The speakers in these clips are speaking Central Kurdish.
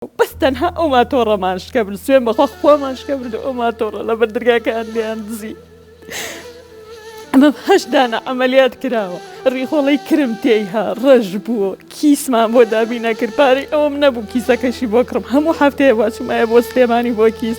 بس تەنها ئەو ماتۆڕەمان شکە برد سوێن بەخوا خۆمان شکە برد ئەو ماتۆڕە لە بەردرگاکان لیان دزی ئەمە 8 دانە عەمەلیات کراوە ڕیخۆڵەی کرم تێیها ڕەش بووە کیسمان بۆ دابی نەکرد پارەی ئەوم نەبوو کیسەکەشی بۆ کڕم هەموو هەفتەیە واچمایە بۆ سلێمانی بۆ کیس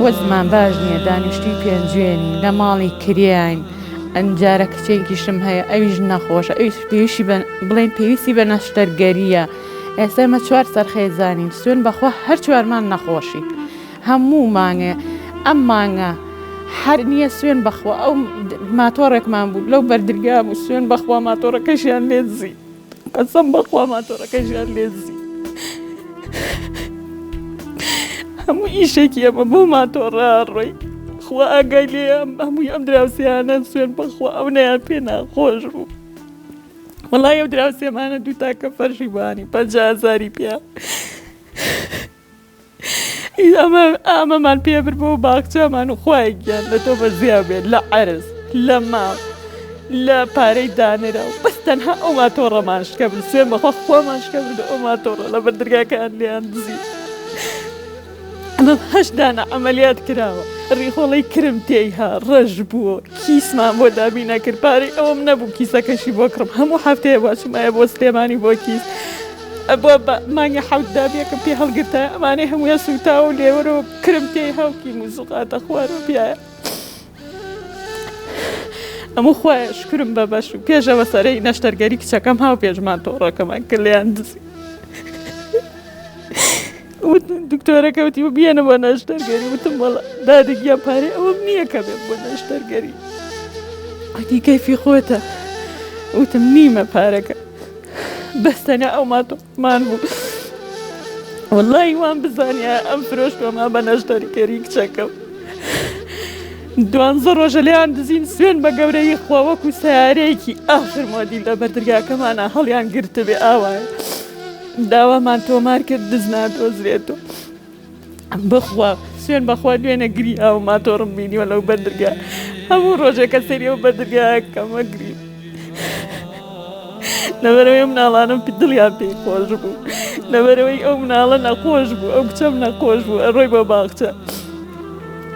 وەزمان باش نییە دانیشتی پێنجێنی لە ماڵی کریاین ئەنجارە کچێکیشم هەیە ئەویش نەخۆشە ئەویش پێویستی بڵێن پێویستی بە نەشتەرگەریە ئێستا ئێمە 4 سەرخێزانین سوێن بەخوا هەر چوارمان نەخۆشی هەموو مانگێ ئەم مانگە هەر نییە سوێن بەخوا ئەو ماتۆڕێکمان بوو لەو بەردرگا بوو سوێن بەخوا ماتۆڕەکەشیان لێ دزی قەسەم بەخوا ماتۆڕەکەشیان لێ دزی هەموو ئیشێکی ئەمە بۆ ماتۆڕە ڕۆی خوا ئاگای لێ هەمووی ئەم دراوسیانە سوێن بەخوا ئەو نەیان پێ ناخۆش بوو وەڵای ئەو دراوسێمانە 2 تاکە فەرشی بانی 50,000 پیا ئەمەمان پێ بر بۆ باخچەمان و خوای گیان لە تۆ بەرزیا بێت لە عەرز لە ماڵ لە پارەی دانرا و بەس تەنها ئەو ماتۆڕەمان شکە برد سوێن بەخوا خۆمان شکە برد ئەو ماتۆڕە لە بەردرگاکان لیان دزی ئەمە 8 دانە عەمەلیات کراوە ڕیخۆڵەی کرم تێیها ڕەش بووە کیسمان بۆ دابی نەکرد پارەی ئەوم نەبوو کیسەکەشی بۆ کڕم هەموو هەفتەیە واچمایە بۆ سلێمانی بۆ کیس بۆ مانگی 7 دابیەکەم پێ هەڵگرتە ئەمانەی هەموویە سوتاوە و لێوەرەوە کرم تێی هاوکی موزوقاتە خوارەوە پیایە ئەموو خوایە شکرم بە بەش و پێشەوە سەرەی نەشتەرگەری کچەکەم هاو پێشمان تۆڕەکەمان کرد لیان دزی دکتۆرەکە وتی بێنە بۆ نەشتەرگەری وتم وەڵا دادگیا پارەی ئەوەم نییە کە بێت بۆ نەشتەرگەری وتی کەیفی خۆتە وتم نیمە پارەکە بەستەنە ئەو ماتۆڕەمان بوو وەڵای وان بزانیا ئەم فرۆشتۆما بە نەشتەرگەری کچەکەم 12 ڕۆژە لیان دزین سوێن بە گەورەی خوا وەکو سەیارەیەکی ئاخر مۆدیل لە بەردرگاکەمانە هەڵیان گرتە بێ ئاوایە داوامان تۆمار کرد دز نادۆزرێتەوە بخوا سوێن بەخوا دوێنە گری ئاو ماتۆڕم بینیوە لەو بەردرگا هەموو ڕۆژێکە سەری ئەو بەردرگاکەمە گری لەبەرەوەی ئەو مناڵانم دڵیان پێی خۆش بوو لەبەرەوەی ئەو مناڵە نەخۆش بوو ئەو کچەم نەخۆش بوو ئەڕۆی بۆ باخچە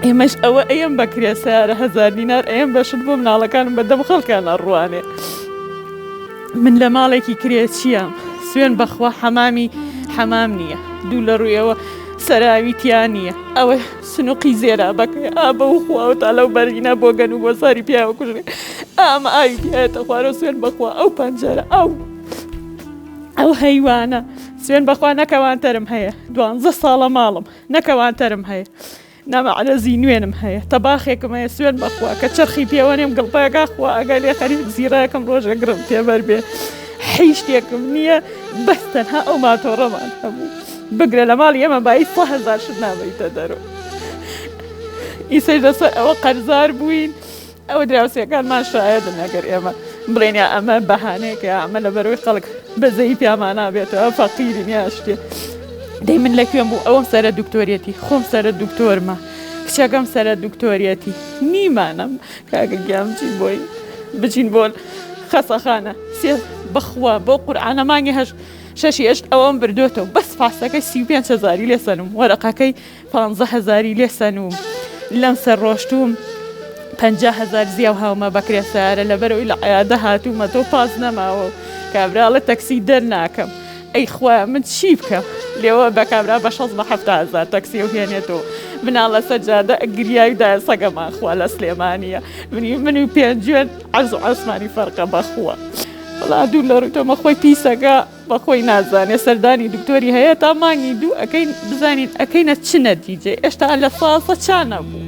ئێمەش ئەوە ئەم بەکرێ سیارە 1000 دینار ئەم بەشت بۆ مناڵەکانم بەدەم خەڵکان ئەڕوانێ من لە ماڵێکی کرێ چییەم سوێن بەخوا حەمام نییە دوو لە ڕوویەوە سەراوی تیان نییە ئەوە سنوقی زێرا بەکەی ئابە و خواوە تا لەو بەرگینە بۆ گەن و بۆ ساری پیاوە کوژێ ئامە ئاوی پیایەتە خوارە سوێن بەخوا ئەو پەنجەرە ئەو هەیوانە سوێن بەخوا نەکەوانتەرم هەیە 12 ساڵە ماڵم نەکەوانتەرم هەیە نامەعرەزی نوێنم هەیە تەباخێکم هەیە سوێن بەخوا کە چرخی پێوەنێم گڵپەکە خوا ئەگەر لێ خەریک زیرایەکەم ڕۆژە گرم پێبەر بێ هیچ شتێکم نییە بەس تەنها ئەو ماتۆڕەمان هەبوو بگرە لە ماڵی ئێمە بای 100,000 شت نابەیتە دەرەوە ئیسەی دەسەر ئەوە قەرزار بووین ئەوە دراوسێکانمان شایەدن ئەگەر ئێمە بڵێن ئەمە بەهانەیەکە ئەمە لەبەرەوەی خەڵک بەزەی پیامان نابێتەوە فەقیرین یا شتێ دەی من لەکوێم بوو ئەوم سەرە دکتۆریەتی خۆم سەرە دکتۆرمە کچەکەم سەرە دکتۆریەتی نیمانم کاگە گیامچین بۆی بچین بۆ خەسەخانە بخوا بۆ قورعانە مانگی 6 ئەوەم بردوێتەوە بەس فاسەکەی 35,000 لێ سەنوم وەرەقەکەی 15,000 لێ سەنوم لەم سەر ڕۆشتوم 50,000 زیاو هاومە بەکرێ سیارە لەبەرەوەی لە عەیادە هاتوومە تۆ پاس نەماوە و کابراڵە تەکسی دەرناکەم ئەی خوا من چی بکەم لێوە بە کابرا بە 16,000 تەکسی و هێنێتەوە مناڵە سەجادە گریایدای سەگەمان خوا لە سلێمانیە منی پێنجوێن عەرز و عەسمانی فەرقە بەخوا وەڵا دوو لە ڕووتەمە خۆی پیسەکە بەخۆی نازانێ سەردانی دکتۆری هەیە تا مانگی 2 ئەکەین بزانین ئەکەینە چ نەتیجەی ئێشتا لە ساسە چا نەبوو